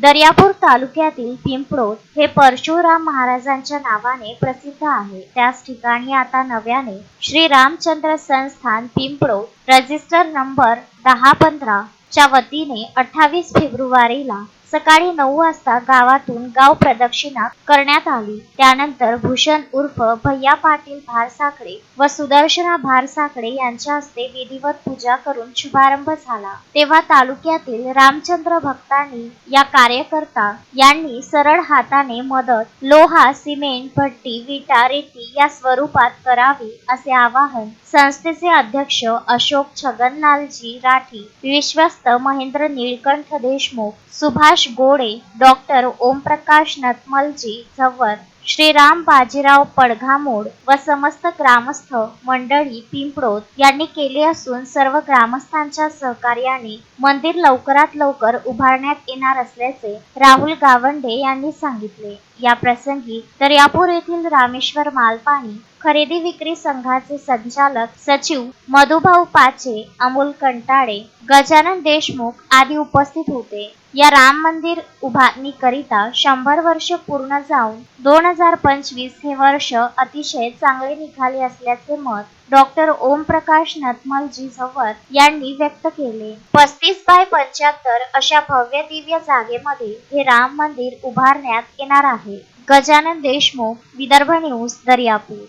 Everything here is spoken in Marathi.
दर्यापूर तालुक्यातील पिंपळोद हे परशुराम महाराजांच्या नावाने प्रसिद्ध आहे. त्याच ठिकाणी आता नव्याने श्री रामचंद्र संस्थान पिंपळोद रजिस्टर नंबर 1015 च्या वतीने 28 फेब्रुवारीला सकाळी 9 वाजता गावातून गाव प्रदक्षिणा करण्यात आली. त्यानंतर भूषण उर्फ भैया पाटील भारसाकडे व सुदर्शना भारसाकडे यांच्या हस्ते विधिवत पूजा करून शुभारंभ झाला. तेव्हा तालुक्यातील रामचंद्र भक्तांनी या कार्यकर्ता यांनी सरळ हाताने मदत लोहा, सिमेंट, भट्टी, विटा, रेती या स्वरूपात करावी असे आवाहन संस्थेचे अध्यक्ष अशोक छगनलालजी राठी, विश्वस्त महेंद्र निळकंठ देशमुख, सुभाष गोडे, डॉक्टर ओमप्रकाश नतमलजी झव्वर, श्रीराम बाजीराव पडघामोड व समस्त ग्रामस्थ मंडळी पिंपळोद यांनी केले असून सर्व ग्रामस्थांच्या सहकार्याने मंदिर लवकरात लवकर उभारण्यात येणार असल्याचे राहुल गावंडे यांनी सांगितले. या प्रसंगी दर्यापूर येथील रामेश्वर मालपाणी खरेदी विक्री संघाचे संचालक सचिव मधुभाऊ पाचे, अमोल कंटाळे, गजानन देशमुख आदी उपस्थित होते. या राम मंदिर उभारणीकरिता 100 वर्ष पूर्ण जाऊन 2025 हे वर्ष अतिशय चांगले निघाले असल्याचे मत डॉक्टर ओमप्रकाश नतमलजी झव्वर यांनी व्यक्त केले. 35x75 अशा भव्य दिव्य जागेमध्ये हे राम मंदिर उभारण्यात येणार आहे. गजानन देशमुख, विदर्भ न्यूज, दर्यापूर.